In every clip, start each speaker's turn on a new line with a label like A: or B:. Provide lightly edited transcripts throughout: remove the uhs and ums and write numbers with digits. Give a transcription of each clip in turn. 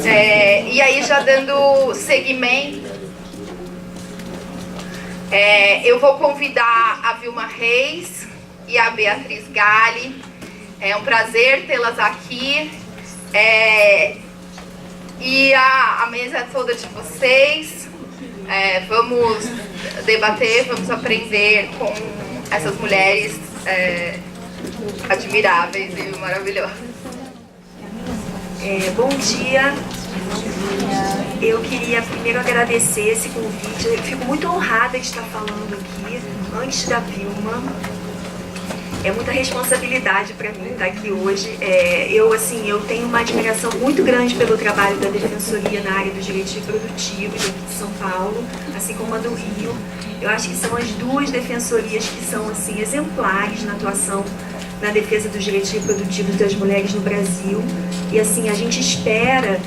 A: E aí, já dando seguimento, eu vou convidar a Vilma Reis e a Beatriz Galli. É um prazer tê-las aqui. E a mesa toda de vocês. Vamos debater, vamos aprender com essas mulheres admiráveis e maravilhosas.
B: Bom dia. Eu queria primeiro agradecer esse convite. Eu fico muito honrada de estar falando aqui antes da Vilma. É muita responsabilidade para mim estar aqui hoje. Eu tenho uma admiração muito grande pelo trabalho da Defensoria na área dos direitos reprodutivos aqui de São Paulo, assim como a do Rio. Eu acho que são as duas defensorias que são assim exemplares na atuação na defesa dos direitos reprodutivos das mulheres no Brasil. E assim, a gente espera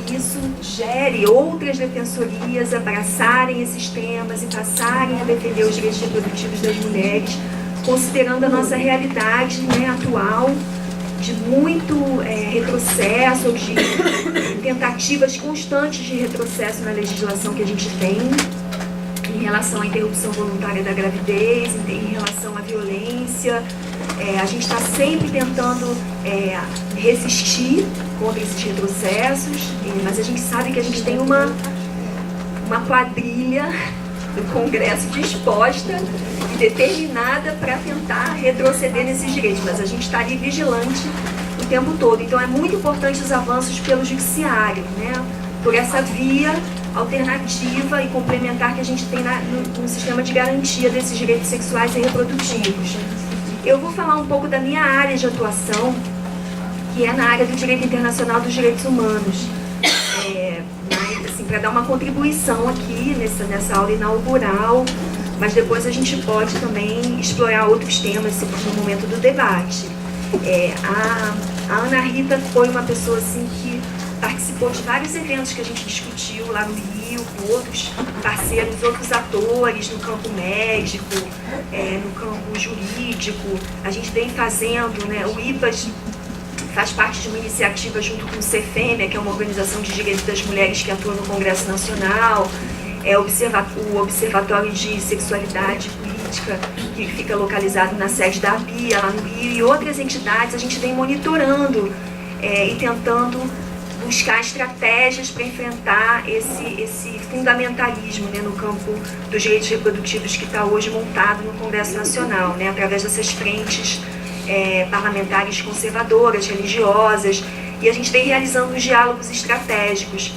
B: que isso gere outras defensorias abraçarem esses temas e passarem a defender os direitos reprodutivos das mulheres, considerando a nossa realidade, né, atual, de muito retrocesso, de tentativas constantes de retrocesso na legislação que a gente tem em relação à interrupção voluntária da gravidez, em relação à violência. A gente está sempre tentando resistir contra esses retrocessos, mas a gente sabe que a gente tem uma quadrilha do Congresso disposta e determinada para tentar retroceder nesses direitos, mas a gente está ali vigilante o tempo todo. Então é muito importante os avanços pelo judiciário, né? Por essa via alternativa e complementar que a gente tem no sistema de garantia desses direitos sexuais e reprodutivos. Eu vou falar um pouco da minha área de atuação, que é na área do direito internacional dos direitos humanos. Assim, para dar uma contribuição aqui nessa aula inaugural, mas depois a gente pode também explorar outros temas no momento do debate. A Ana Rita foi uma pessoa assim, que participou de vários eventos que a gente discutiu lá no Rio, com outros parceiros, outros atores no campo médico, no campo jurídico. A gente vem fazendo, né, o IPAS faz parte de uma iniciativa junto com o CEFEMEA, que é uma organização de direitos das mulheres que atua no Congresso Nacional, o Observatório de Sexualidade Política, que fica localizado na sede da ABIA, lá no Rio, e outras entidades. A gente vem monitorando e tentando buscar estratégias para enfrentar esse fundamentalismo, né, no campo dos direitos reprodutivos que está hoje montado no Congresso Nacional, né, através dessas frentes parlamentares conservadoras, religiosas, e a gente vem realizando uns diálogos estratégicos.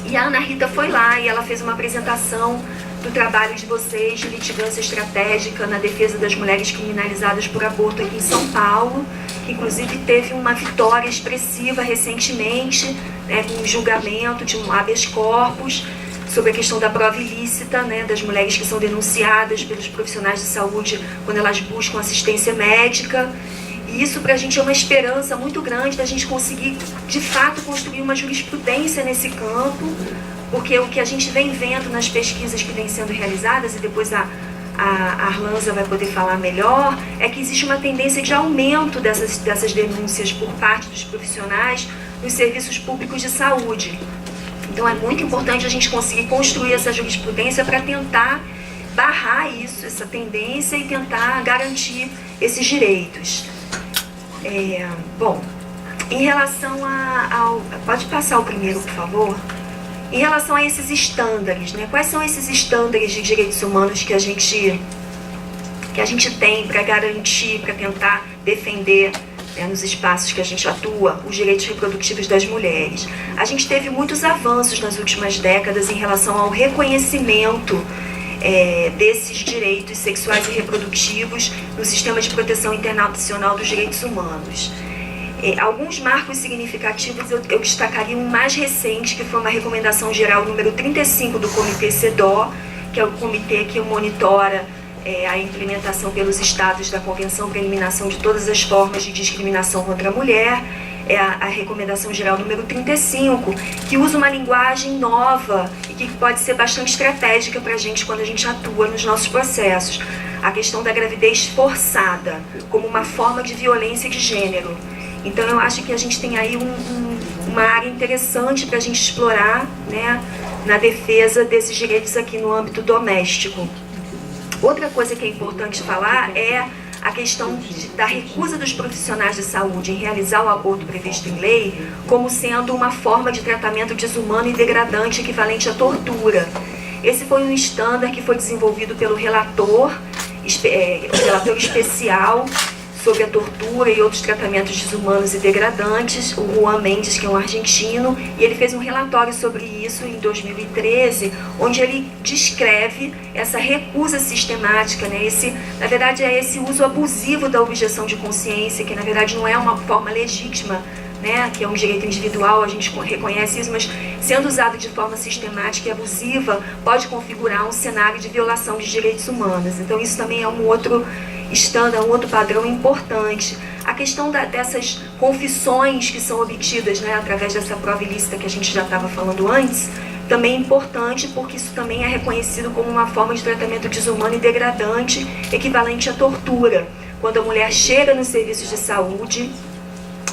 B: E a Ana Rita foi lá e ela fez uma apresentação do trabalho de vocês de litigância estratégica na defesa das mulheres criminalizadas por aborto aqui em São Paulo, que inclusive teve uma vitória expressiva recentemente, né, com um julgamento de um habeas corpus sobre a questão da prova ilícita, né, das mulheres que são denunciadas pelos profissionais de saúde quando elas buscam assistência médica. E isso para a gente é uma esperança muito grande da gente conseguir, de fato, construir uma jurisprudência nesse campo, porque o que a gente vem vendo nas pesquisas que vêm sendo realizadas, e depois a Arlanza vai poder falar melhor, é que existe uma tendência de aumento dessas denúncias por parte dos profissionais nos serviços públicos de saúde. Então é muito importante a gente conseguir construir essa jurisprudência para tentar barrar isso, essa tendência, e tentar garantir esses direitos. Bom, em relação ao... Pode passar o primeiro, por favor? Em relação a esses estándares, né? Quais são esses estándares de direitos humanos que a gente tem para garantir, para tentar defender, né, nos espaços que a gente atua, os direitos reprodutivos das mulheres? A gente teve muitos avanços nas últimas décadas em relação ao reconhecimento desses direitos sexuais e reprodutivos no sistema de proteção internacional dos direitos humanos. Alguns marcos significativos eu destacaria um mais recente, que foi uma recomendação geral número 35 do Comitê CEDAW, que é o comitê que monitora a implementação pelos estados da Convenção para a Eliminação de Todas as Formas de Discriminação contra a Mulher. É a recomendação geral número 35, que usa uma linguagem nova e que pode ser bastante estratégica para a gente quando a gente atua nos nossos processos. A questão da gravidez forçada como uma forma de violência de gênero. Então eu acho que a gente tem aí uma área interessante para a gente explorar, né, na defesa desses direitos aqui no âmbito doméstico. Outra coisa que é importante falar é a questão da recusa dos profissionais de saúde em realizar o aborto previsto em lei como sendo uma forma de tratamento desumano e degradante equivalente à tortura. Esse foi um estándar que foi desenvolvido pelo relator especial sobre a tortura e outros tratamentos desumanos e degradantes, o Juan Mendes, que é um argentino, e ele fez um relatório sobre isso em 2013, onde ele descreve essa recusa sistemática, né? Na verdade, é esse uso abusivo da objeção de consciência, que na verdade não é uma forma legítima, né, que é um direito individual, a gente reconhece isso, mas sendo usado de forma sistemática e abusiva, pode configurar um cenário de violação de direitos humanos. Então isso também é um outro estándar, um outro padrão importante. A questão dessas confissões que são obtidas, né, através dessa prova ilícita que a gente já estava falando antes, também é importante porque isso também é reconhecido como uma forma de tratamento desumano e degradante, equivalente à tortura. Quando a mulher chega nos serviços de saúde,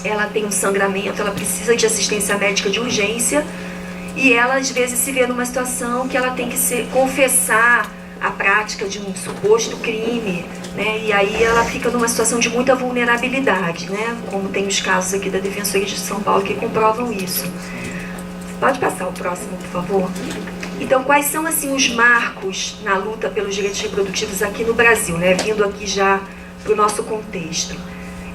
B: ela tem um sangramento, ela precisa de assistência médica de urgência e ela às vezes se vê numa situação que ela tem que confessar a prática de um suposto crime, né? E aí ela fica numa situação de muita vulnerabilidade, né? Como tem os casos aqui da Defensoria de São Paulo que comprovam isso. Pode passar o próximo, por favor? Então, quais são assim os marcos na luta pelos direitos reprodutivos aqui no Brasil, né? Vindo aqui já para o nosso contexto.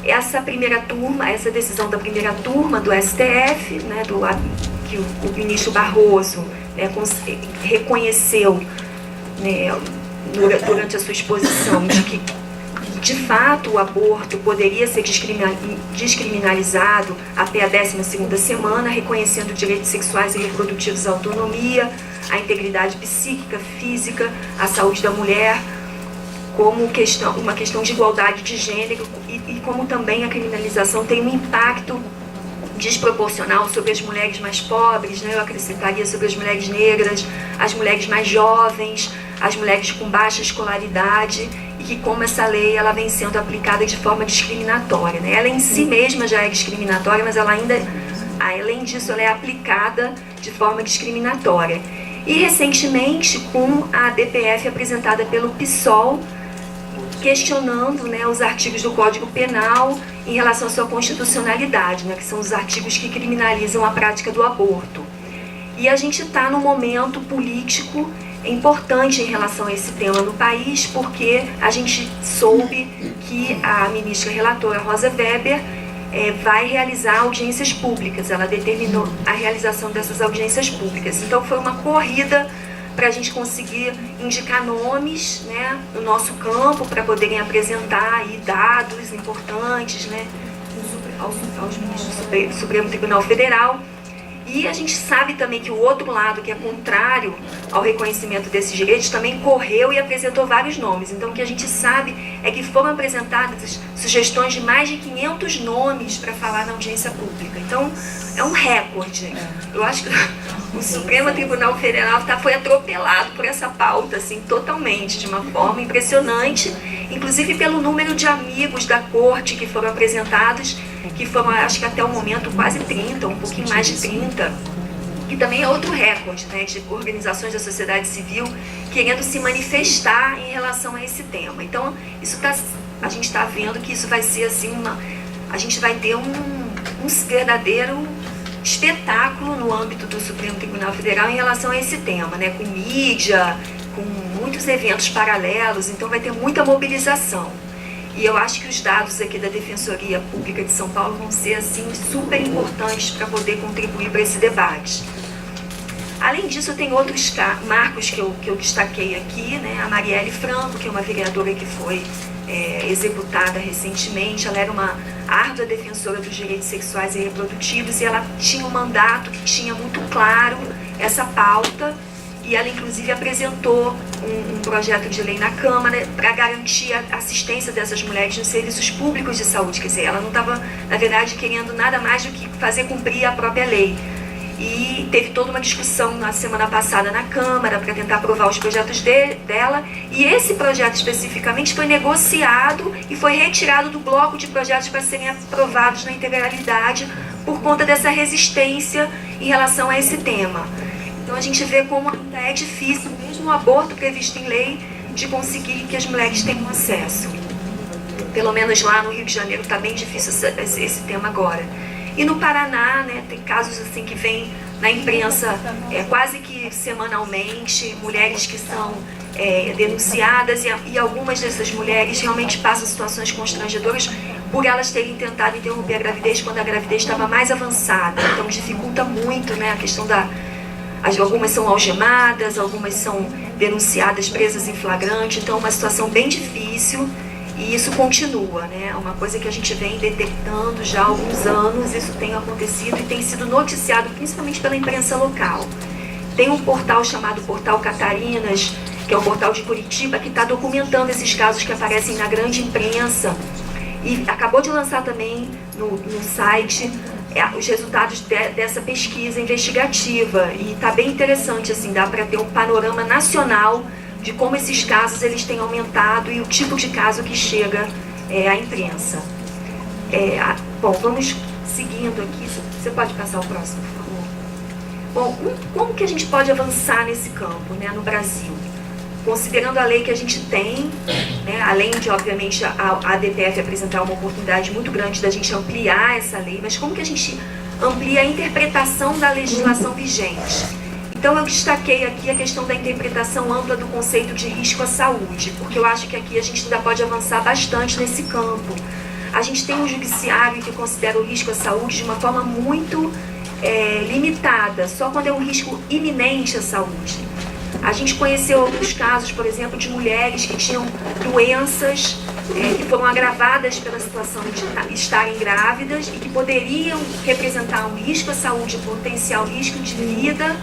B: Essa primeira turma, essa decisão da primeira turma do STF, né, que o ministro Barroso, né, reconheceu, né, durante a sua exposição de que, de fato, o aborto poderia ser descriminalizado até a 12ª semana, reconhecendo direitos sexuais e reprodutivos à autonomia, à integridade psíquica, física, à saúde da mulher, como uma questão de igualdade de gênero e como também a criminalização tem um impacto desproporcional sobre as mulheres mais pobres, né? Eu acrescentaria sobre as mulheres negras, as mulheres mais jovens, as mulheres com baixa escolaridade e que como essa lei ela vem sendo aplicada de forma discriminatória, né? Ela em si mesma já é discriminatória, mas ela ainda, além disso, ela é aplicada de forma discriminatória. E recentemente com a DPF apresentada pelo PSOL, questionando, né, os artigos do Código Penal em relação à sua constitucionalidade, né, que são os artigos que criminalizam a prática do aborto. E a gente está num momento político importante em relação a esse tema no país, porque a gente soube que a ministra relatora Rosa Weber vai realizar audiências públicas. Ela determinou a realização dessas audiências públicas. Então foi uma corrida para a gente conseguir indicar nomes, né, no nosso campo, para poderem apresentar aí dados importantes, né, aos ministros do Supremo Tribunal Federal. E a gente sabe também que o outro lado, que é contrário ao reconhecimento desses direitos, também correu e apresentou vários nomes. Então o que a gente sabe é que foram apresentadas sugestões de mais de 500 nomes para falar na audiência pública. Então é um recorde. Eu acho que o Supremo Tribunal Federal foi atropelado por essa pauta, assim, totalmente, de uma forma impressionante, inclusive pelo número de amigos da corte que foram apresentados, que foram, acho que até o momento, quase 30, um pouquinho mais de 30, que também é outro recorde, né, de organizações da sociedade civil querendo se manifestar em relação a esse tema. Então, a gente está vendo que isso vai ser assim, a gente vai ter um verdadeiro espetáculo no âmbito do Supremo Tribunal Federal em relação a esse tema, né, com mídia, com muitos eventos paralelos, então vai ter muita mobilização. E eu acho que os dados aqui da Defensoria Pública de São Paulo vão ser assim, super importantes para poder contribuir para esse debate. Além disso, tem outros marcos que eu destaquei aqui, né? A Marielle Franco, que é uma vereadora que foi executada recentemente. Ela era uma árdua defensora dos direitos sexuais e reprodutivos e ela tinha um mandato que tinha muito claro essa pauta. E ela, inclusive, apresentou um projeto de lei na Câmara para garantir a assistência dessas mulheres nos serviços públicos de saúde. Quer dizer, ela não estava, na verdade, querendo nada mais do que fazer cumprir a própria lei. e teve toda uma discussão na semana passada na Câmara para tentar aprovar os projetos dela, e esse projeto especificamente foi negociado e foi retirado do bloco de projetos para serem aprovados na integralidade por conta dessa resistência em relação a esse tema. Então a gente vê como ainda é difícil, mesmo o aborto previsto em lei, de conseguir que as mulheres tenham acesso. Pelo menos lá no Rio de Janeiro está bem difícil esse tema agora. E no Paraná, né, tem casos assim que vêm na imprensa quase que semanalmente, mulheres que são denunciadas, e algumas dessas mulheres realmente passam situações constrangedoras por elas terem tentado interromper a gravidez quando a gravidez estava mais avançada. Então dificulta muito, né, a questão algumas são algemadas, algumas são denunciadas, presas em flagrante, então é uma situação bem difícil. E isso continua, né? É uma coisa que a gente vem detectando já há alguns anos, isso tem acontecido e tem sido noticiado principalmente pela imprensa local. Tem um portal chamado Portal Catarinas, que é um portal de Curitiba, que está documentando esses casos que aparecem na grande imprensa, e acabou de lançar também no site os resultados dessa pesquisa investigativa, e está bem interessante, assim, dá para ter um panorama nacional de como esses casos eles têm aumentado e o tipo de caso que chega à imprensa. Bom, vamos seguindo aqui. Você pode passar o próximo, por favor? Bom, como que a gente pode avançar nesse campo, né, no Brasil? Considerando a lei que a gente tem, né, além de, obviamente, a ADPF apresentar uma oportunidade muito grande da gente ampliar essa lei, mas como que a gente amplia a interpretação da legislação vigente? Então eu destaquei aqui a questão da interpretação ampla do conceito de risco à saúde, porque eu acho que aqui a gente ainda pode avançar bastante nesse campo. A gente tem um judiciário que considera o risco à saúde de uma forma muito limitada, só quando é um risco iminente à saúde. A gente conheceu alguns casos, por exemplo, de mulheres que tinham doenças que foram agravadas pela situação de estarem grávidas e que poderiam representar um risco à saúde, potencial risco de vida,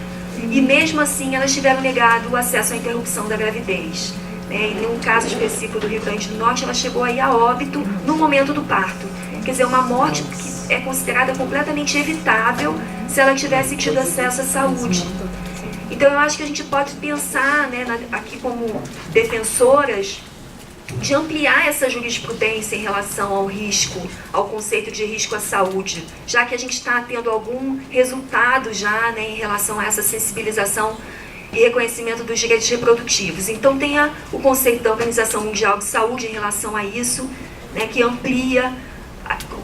B: e mesmo assim elas tiveram negado o acesso à interrupção da gravidez. E num caso específico do Rio Grande do Norte, ela chegou aí a óbito no momento do parto. Quer dizer, uma morte que é considerada completamente evitável se ela tivesse tido acesso à saúde. Então eu acho que a gente pode pensar, né, aqui como defensoras, de ampliar essa jurisprudência em relação ao risco, ao conceito de risco à saúde, já que a gente está tendo algum resultado já, né, em relação a essa sensibilização e reconhecimento dos direitos reprodutivos. Então tem o conceito da Organização Mundial de Saúde em relação a isso, né, que amplia,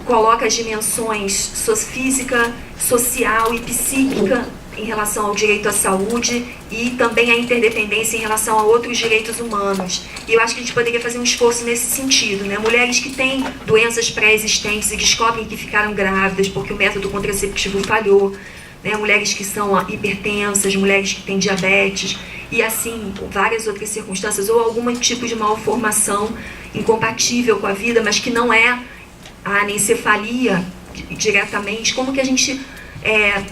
B: coloca as dimensões física, social e psíquica em relação ao direito à saúde e também a interdependência em relação a outros direitos humanos. E eu acho que a gente poderia fazer um esforço nesse sentido, né? Mulheres que têm doenças pré-existentes e descobrem que ficaram grávidas porque o método contraceptivo falhou, né? Mulheres que são hipertensas, mulheres que têm diabetes e assim várias outras circunstâncias, ou algum tipo de malformação incompatível com a vida, mas que não é a anencefalia diretamente. Como que a gente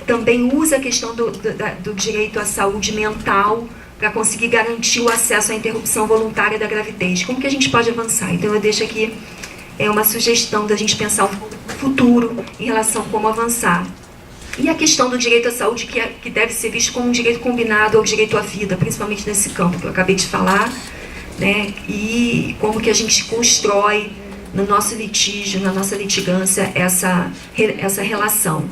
B: também usa a questão do direito à saúde mental para conseguir garantir o acesso à interrupção voluntária da gravidez? Como que a gente pode avançar? Então eu deixo aqui uma sugestão da gente pensar o futuro em relação a como avançar. E a questão do direito à saúde, que deve ser visto como um direito combinado ao direito à vida, principalmente nesse campo que eu acabei de falar, né? E como que a gente constrói no nosso litígio, na nossa litigância, essa relação.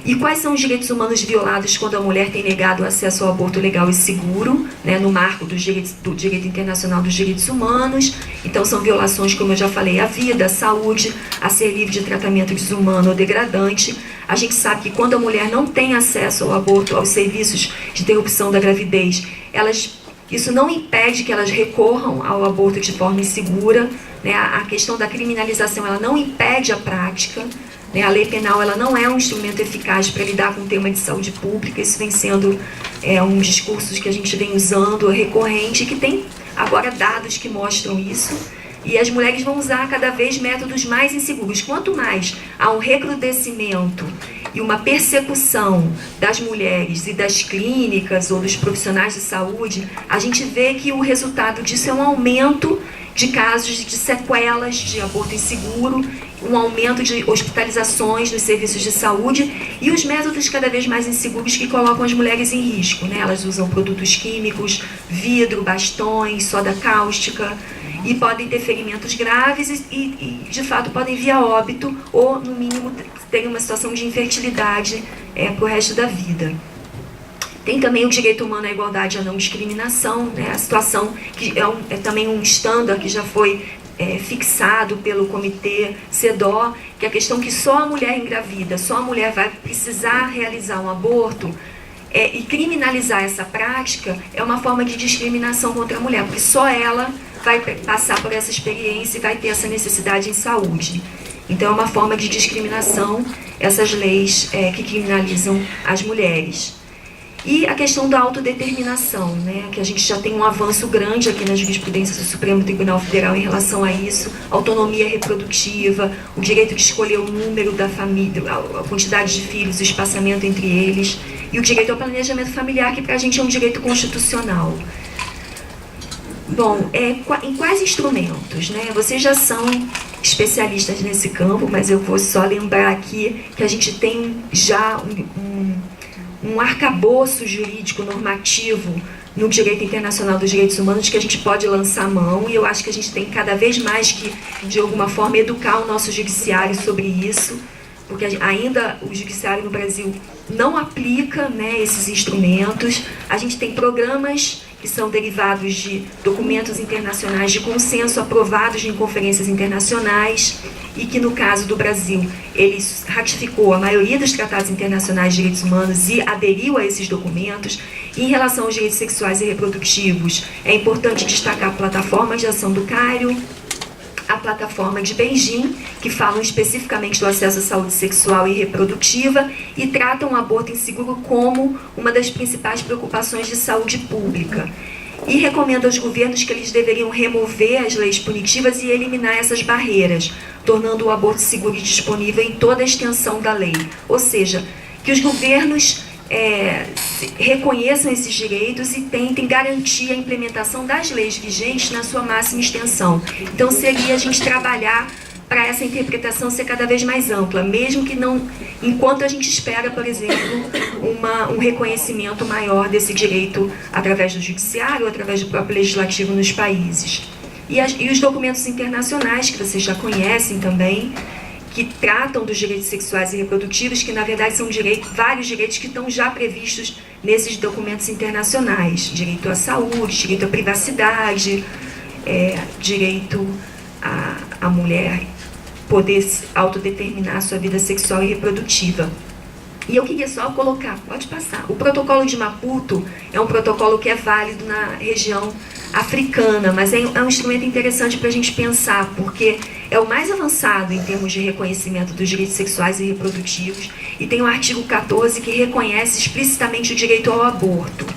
B: E quais são os direitos humanos violados quando a mulher tem negado o acesso ao aborto legal e seguro, né, no marco do direito internacional dos direitos humanos? Então são violações, como eu já falei, à vida, à saúde, a ser livre de tratamento desumano ou degradante. A gente sabe que quando a mulher não tem acesso ao aborto, aos serviços de interrupção da gravidez, isso não impede que elas recorram ao aborto de forma insegura, né? A questão da criminalização, ela não impede a prática, né? A lei penal, ela não é um instrumento eficaz para lidar com o tema de saúde pública. Isso vem sendo um discurso que a gente vem usando recorrente, que tem agora dados que mostram isso. E as mulheres vão usar cada vez métodos mais inseguros. Quanto mais há um recrudescimento e uma persecução das mulheres e das clínicas ou dos profissionais de saúde, a gente vê que o resultado disso é um aumento de casos de sequelas de aborto inseguro um aumento de hospitalizações nos serviços de saúde e os métodos cada vez mais inseguros que colocam as mulheres em risco, né? Elas usam produtos químicos, vidro, bastões, soda cáustica, e podem ter ferimentos graves e de fato, podem vir a óbito ou, no mínimo, ter uma situação de infertilidade para o resto da vida. Tem também o direito humano à igualdade e à não discriminação, né? A situação que é também um estándar que já foi fixado pelo comitê CEDAW, que é a questão que só a mulher engravida, só a mulher vai precisar realizar um aborto, e criminalizar essa prática é uma forma de discriminação contra a mulher, porque só ela vai passar por essa experiência e vai ter essa necessidade em saúde. Então é uma forma de discriminação, essas leis que criminalizam as mulheres. E a questão da autodeterminação, né, que a gente já tem um avanço grande aqui na jurisprudência do Supremo Tribunal Federal em relação a isso, autonomia reprodutiva, o direito de escolher o número da família, a quantidade de filhos, o espaçamento entre eles, e o direito ao planejamento familiar, que para a gente é um direito constitucional. Bom, em quais instrumentos, né? Vocês já são especialistas nesse campo, mas eu vou só lembrar aqui que a gente tem já um arcabouço jurídico normativo no direito internacional dos direitos humanos que a gente pode lançar mão, e eu acho que a gente tem cada vez mais que, de alguma forma, educar o nosso judiciário sobre isso, porque ainda o judiciário no Brasil não aplica, né, esses instrumentos. A gente tem programas que são derivados de documentos internacionais de consenso aprovados em conferências internacionais e que, no caso do Brasil, ele ratificou a maioria dos tratados internacionais de direitos humanos e aderiu a esses documentos. E, em relação aos direitos sexuais e reprodutivos, é importante destacar a plataforma de ação do Cairo, a plataforma de Beijing, que falam especificamente do acesso à saúde sexual e reprodutiva e tratam o aborto inseguro como uma das principais preocupações de saúde pública. E recomenda aos governos que eles deveriam remover as leis punitivas e eliminar essas barreiras, tornando o aborto seguro e disponível em toda a extensão da lei. Ou seja, que os governos reconheçam esses direitos e tentem garantir a implementação das leis vigentes na sua máxima extensão. Então, seria a gente trabalhar para essa interpretação ser cada vez mais ampla, mesmo que não, enquanto a gente espera, por exemplo, um reconhecimento maior desse direito através do judiciário ou através do próprio legislativo nos países. E os documentos internacionais, que vocês já conhecem também, que tratam dos direitos sexuais e reprodutivos, que na verdade são vários direitos que estão já previstos nesses documentos internacionais. Direito à saúde, direito à privacidade, direito à mulher poder autodeterminar a sua vida sexual e reprodutiva. E eu queria só colocar, pode passar, o protocolo de Maputo é um protocolo que é válido na região africana, mas é um instrumento interessante para a gente pensar, porque é o mais avançado em termos de reconhecimento dos direitos sexuais e reprodutivos, e tem o artigo 14 que reconhece explicitamente o direito ao aborto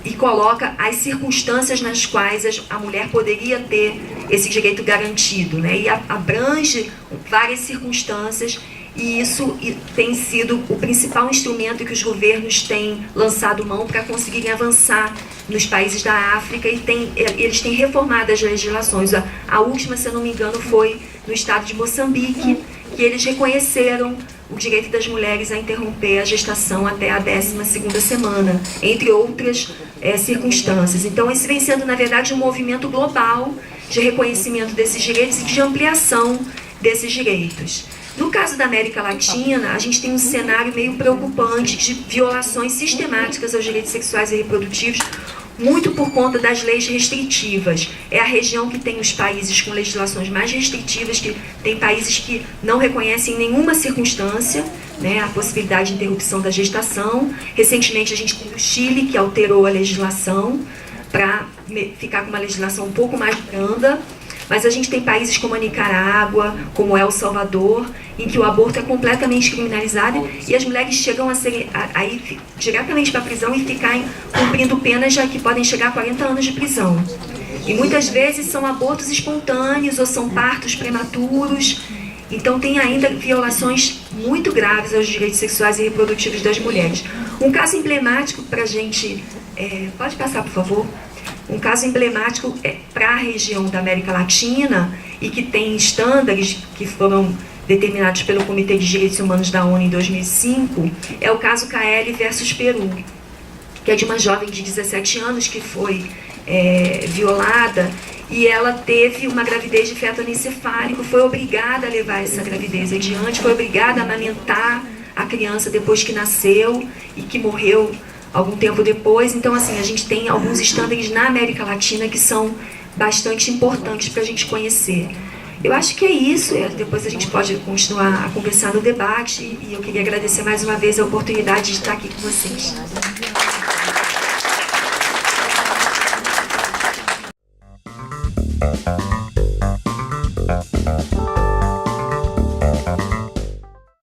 B: e coloca as circunstâncias nas quais a mulher poderia ter esse direito garantido, né? E abrange várias circunstâncias. E isso tem sido o principal instrumento que os governos têm lançado mão para conseguirem avançar nos países da África, e eles têm reformado as legislações. A última, se eu não me engano, foi no estado de Moçambique, que eles reconheceram o direito das mulheres a interromper a gestação até a 12ª semana, entre outras circunstâncias. Então, esse vem sendo, na verdade, um movimento global de reconhecimento desses direitos e de ampliação desses direitos. No caso da América Latina, a gente tem um cenário meio preocupante de violações sistemáticas aos direitos sexuais e reprodutivos, muito por conta das leis restritivas. É a região que tem os países com legislações mais restritivas, que tem países que não reconhecem em nenhuma circunstância, né, a possibilidade de interrupção da gestação. Recentemente a gente tem o Chile, que alterou a legislação para ficar com uma legislação um pouco mais branda. Mas a gente tem países como a Nicarágua, como El Salvador, em que o aborto é completamente criminalizado e as mulheres chegam a ir diretamente para a prisão e ficarem cumprindo penas já que podem chegar a 40 anos de prisão. E muitas vezes são abortos espontâneos ou são partos prematuros. Então tem ainda violações muito graves aos direitos sexuais e reprodutivos das mulheres. Um caso emblemático para a gente... pode passar, por favor? Um caso emblemático para a região da América Latina e que tem estándares que foram determinados pelo Comitê de Direitos Humanos da ONU em 2005, é o caso KL versus Peru, que é de uma jovem de 17 anos que foi violada e ela teve uma gravidez de feto anencefálico, foi obrigada a levar essa gravidez adiante, foi obrigada a amamentar a criança depois que nasceu e que morreu algum tempo depois. Então, assim, a gente tem alguns estándares na América Latina que são bastante importantes para a gente conhecer. Eu acho que é isso, depois a gente pode continuar a conversar no debate e eu queria agradecer mais uma vez a oportunidade de estar aqui com vocês.